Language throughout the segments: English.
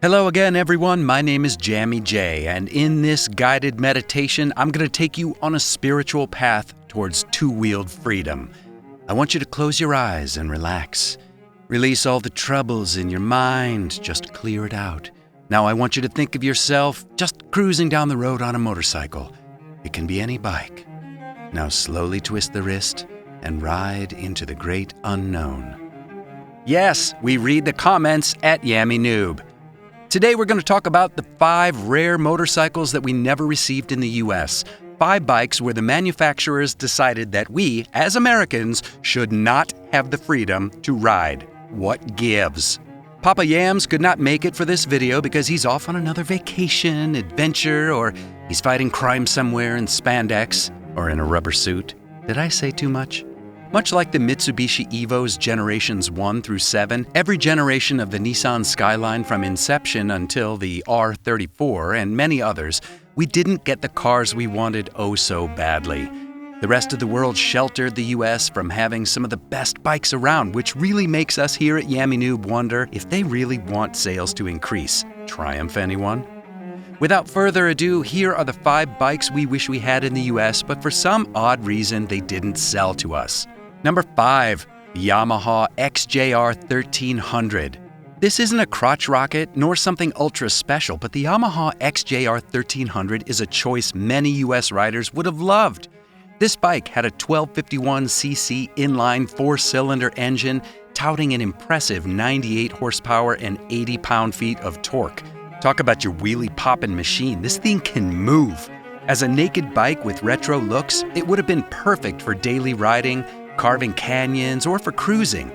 Hello again, everyone. My name is Yammie J, and in this guided meditation, I'm going to take you on a spiritual path towards two-wheeled freedom. I want you to close your eyes and relax. Release all the troubles in your mind, just clear it out. Now I want you to think of yourself just cruising down the road on a motorcycle. It can be any bike. Now slowly twist the wrist and ride into the great unknown. Yes, we read the comments at Yammie Noob. Today we're going to talk about the 5 rare motorcycles that we never received in the US. 5 bikes where the manufacturers decided that we, as Americans, should not have the freedom to ride. What gives? Papa Yams could not make it for this video because he's off on another vacation, adventure, or he's fighting crime somewhere in spandex or in a rubber suit. Did I say too much? Much like the Mitsubishi Evos generations 1 through 7, every generation of the Nissan Skyline from inception until the R34 and many others, we didn't get the cars we wanted oh so badly. The rest of the world sheltered the US from having some of the best bikes around, which really makes us here at Yammie Noob wonder if they really want sales to increase. Triumph, anyone? Without further ado, here are the 5 bikes we wish we had in the US, but for some odd reason they didn't sell to us. Number 5, Yamaha XJR 1300. This isn't a crotch rocket nor something ultra special, but the Yamaha XJR 1300 is a choice many US riders would have loved. This bike had a 1251cc inline 4-cylinder engine, touting an impressive 98 horsepower and 80 pound-feet of torque. Talk about your wheelie-poppin' machine. This thing can move. As a naked bike with retro looks, it would have been perfect for daily riding, carving canyons, or for cruising.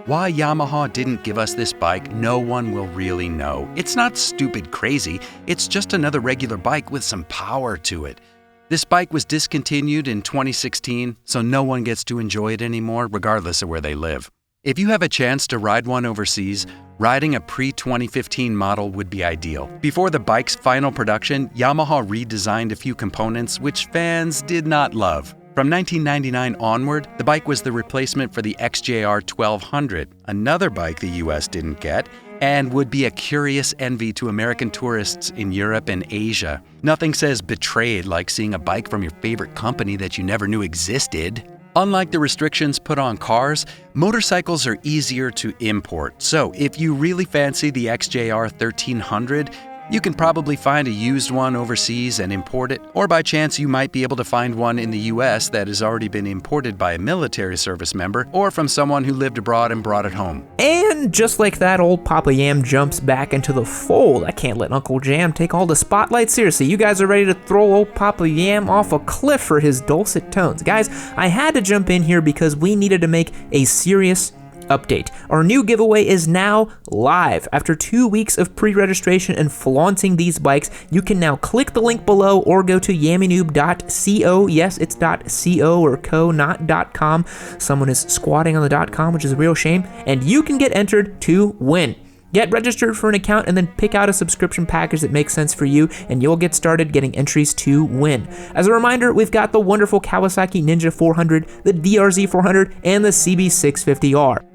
Why Yamaha didn't give us this bike, no one will really know. It's not stupid crazy, it's just another regular bike with some power to it. This bike was discontinued in 2016, so no one gets to enjoy it anymore, regardless of where they live. If you have a chance to ride one overseas, riding a pre-2015 model would be ideal. Before the bike's final production, Yamaha redesigned a few components which fans did not love. From 1999 onward, the bike was the replacement for the XJR 1200, another bike the US didn't get, and would be a curious envy to American tourists in Europe and Asia. Nothing says betrayed like seeing a bike from your favorite company that you never knew existed. Unlike the restrictions put on cars, motorcycles are easier to import. So if you really fancy the XJR 1300, you can probably find a used one overseas and import it, or by chance you might be able to find one in the US that has already been imported by a military service member or from someone who lived abroad and brought it home. And just like that, old Papa Yam jumps back into the fold. I can't let Uncle Jam take all the spotlight. Seriously, you guys are ready to throw old Papa Yam off a cliff for his dulcet tones. Guys, I had to jump in here because we needed to make a serious update. Our new giveaway is now live. After 2 weeks of pre-registration and flaunting these bikes, you can now click the link below or go to yammienoob.co. Yes, it's .co or co, not .com. Someone is squatting on the .com, which is a real shame, and you can get entered to win. Get registered for an account and then pick out a subscription package that makes sense for you, and you'll get started getting entries to win. As a reminder, we've got the wonderful Kawasaki Ninja 400, the DRZ 400, and the CB650R.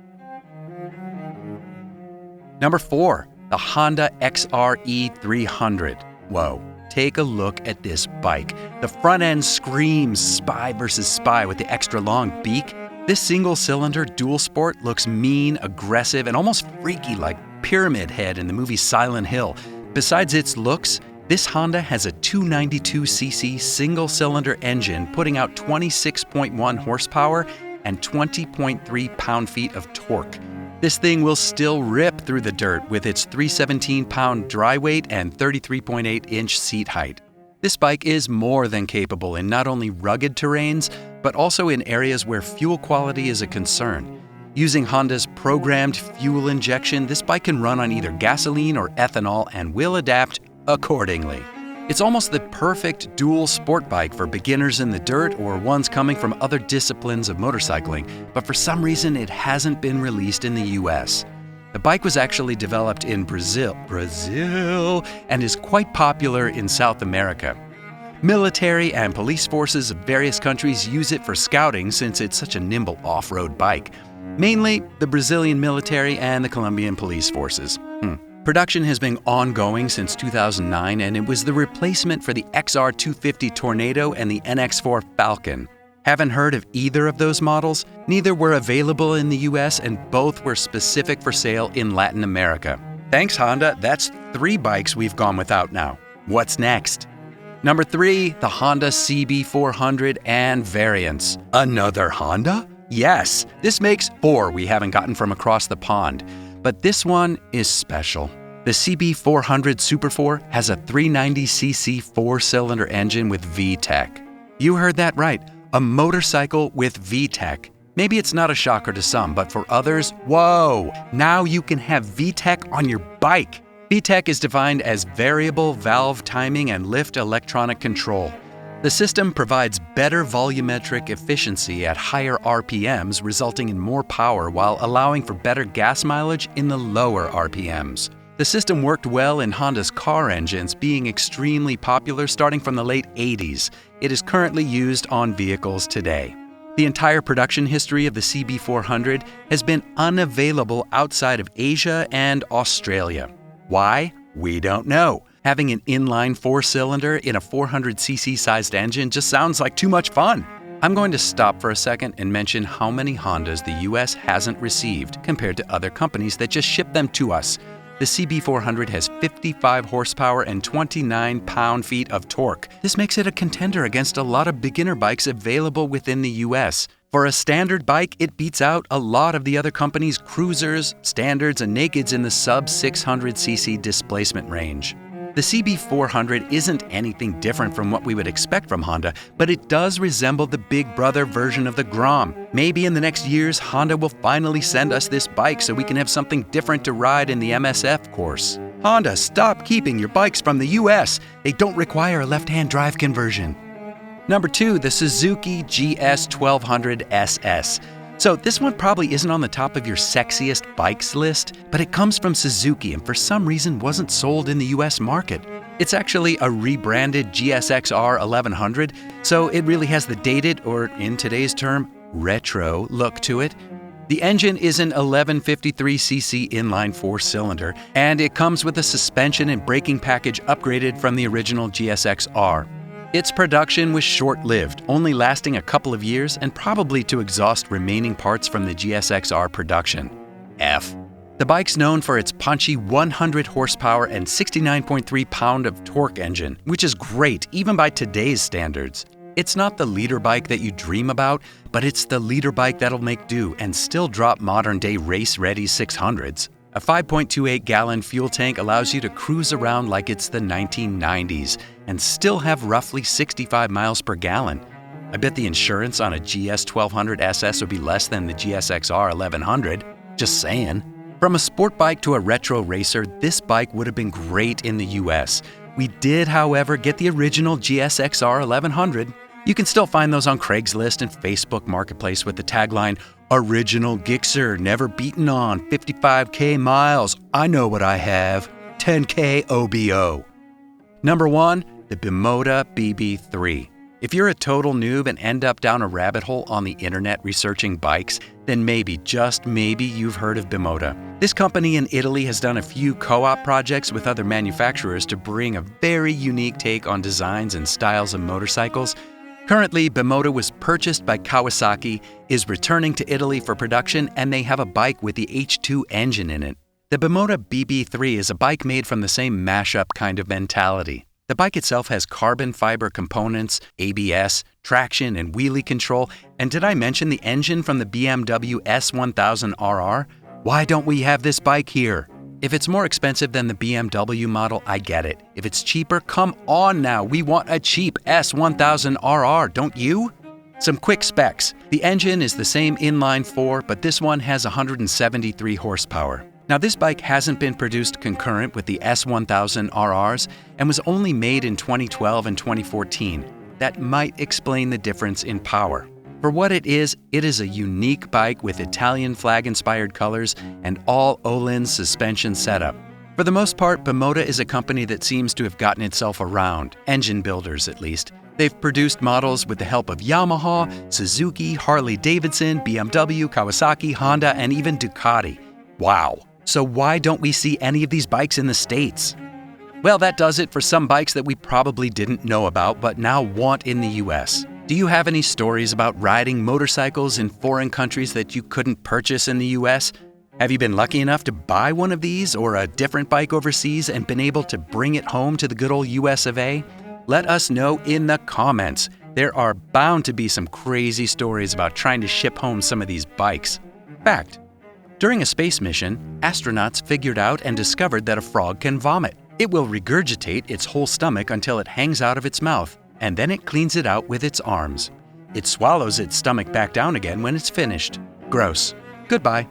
Number 4, the Honda XRE 300. Whoa, take a look at this bike. The front end screams spy versus spy with the extra long beak. This single-cylinder dual sport looks mean, aggressive, and almost freaky like Pyramid Head in the movie Silent Hill. Besides its looks, this Honda has a 292cc single-cylinder engine putting out 26.1 horsepower and 20.3 pound-feet of torque. This thing will still rip through the dirt with its 317-pound dry weight and 33.8-inch seat height. This bike is more than capable in not only rugged terrains, but also in areas where fuel quality is a concern. Using Honda's programmed fuel injection, this bike can run on either gasoline or ethanol and will adapt accordingly. It's almost the perfect dual sport bike for beginners in the dirt or ones coming from other disciplines of motorcycling, but for some reason it hasn't been released in the US. The bike was actually developed in Brazil, and is quite popular in South America. Military and police forces of various countries use it for scouting since it's such a nimble off-road bike. Mainly the Brazilian military and the Colombian police forces. Production has been ongoing since 2009, and it was the replacement for the XR250 Tornado and the NX4 Falcon. Haven't heard of either of those models? Neither were available in the US, and both were specific for sale in Latin America. Thanks, Honda. That's 3 bikes we've gone without now. What's next? Number 3, the Honda CB400 and variants. Another Honda? Yes, this makes 4 we haven't gotten from across the pond. But this one is special. The CB400 Super 4 has a 390cc 4-cylinder engine with VTEC. You heard that right, a motorcycle with VTEC. Maybe it's not a shocker to some, but for others, whoa! Now you can have VTEC on your bike. VTEC is defined as variable valve timing and lift electronic control. The system provides better volumetric efficiency at higher RPMs, resulting in more power while allowing for better gas mileage in the lower RPMs. The system worked well in Honda's car engines, being extremely popular starting from the late 80s. It is currently used on vehicles today. The entire production history of the CB400 has been unavailable outside of Asia and Australia. Why? We don't know. Having an inline 4-cylinder in a 400cc sized engine just sounds like too much fun. I'm going to stop for a second and mention how many Hondas the US hasn't received compared to other companies that just ship them to us. The CB400 has 55 horsepower and 29 pound-feet of torque. This makes it a contender against a lot of beginner bikes available within the US. For a standard bike, it beats out a lot of the other companies' cruisers, standards, and nakeds in the sub-600cc displacement range. The CB400 isn't anything different from what we would expect from Honda, but it does resemble the big brother version of the Grom. Maybe in the next years, Honda will finally send us this bike so we can have something different to ride in the MSF course. Honda, stop keeping your bikes from the US. They don't require a left-hand drive conversion. Number 2, the Suzuki GS 1200 SS. So this one probably isn't on the top of your sexiest bikes list, but it comes from Suzuki and for some reason wasn't sold in the US market. It's actually a rebranded GSX-R 1100, so it really has the dated, or in today's term, retro look to it. The engine is an 1153cc inline 4-cylinder, and it comes with a suspension and braking package upgraded from the original GSX-R. Its production was short-lived, only lasting a couple of years and probably to exhaust remaining parts from the GSX-R production. F. The bike's known for its punchy 100 horsepower and 69.3 pound of torque engine, which is great even by today's standards. It's not the leader bike that you dream about, but it's the leader bike that'll make do and still drop modern-day race-ready 600s. A 5.28-gallon fuel tank allows you to cruise around like it's the 1990s and still have roughly 65 miles per gallon. I bet the insurance on a GS 1200 SS would be less than the GSX-R 1100. Just saying. From a sport bike to a retro racer, this bike would have been great in the US. We did, however, get the original GSX-R 1100. You can still find those on Craigslist and Facebook Marketplace with the tagline, "Original Gixxer, never beaten on, 55K miles, I know what I have, 10K OBO." Number 1, the Paton BB3. If you're a total noob and end up down a rabbit hole on the internet researching bikes, then maybe, just maybe, you've heard of Paton. This company in Italy has done a few co-op projects with other manufacturers to bring a very unique take on designs and styles of motorcycles. Currently, Paton was purchased by Kawasaki, is returning to Italy for production, and they have a bike with the H2 engine in it. The Paton BB3 is a bike made from the same mashup kind of mentality. The bike itself has carbon fiber components, ABS, traction, and wheelie control, and did I mention the engine from the BMW S1000RR? Why don't we have this bike here? If it's more expensive than the BMW model, I get it. If it's cheaper, come on now, we want a cheap S1000RR, don't you? Some quick specs. The engine is the same inline 4, but this one has 173 horsepower. Now this bike hasn't been produced concurrent with the S1000RRs and was only made in 2012 and 2014. That might explain the difference in power. For what it is a unique bike with Italian flag-inspired colors and all Öhlins suspension setup. For the most part, Paton is a company that seems to have gotten itself around, engine builders at least. They've produced models with the help of Yamaha, Suzuki, Harley-Davidson, BMW, Kawasaki, Honda, and even Ducati. Wow! So why don't we see any of these bikes in the States? Well, that does it for some bikes that we probably didn't know about but now want in the US. Do you have any stories about riding motorcycles in foreign countries that you couldn't purchase in the US? Have you been lucky enough to buy one of these or a different bike overseas and been able to bring it home to the good old US of A? Let us know in the comments. There are bound to be some crazy stories about trying to ship home some of these bikes. Fact: during a space mission, astronauts figured out and discovered that a frog can vomit. It will regurgitate its whole stomach until it hangs out of its mouth, and then it cleans it out with its arms. It swallows its stomach back down again when it's finished. Gross. Goodbye.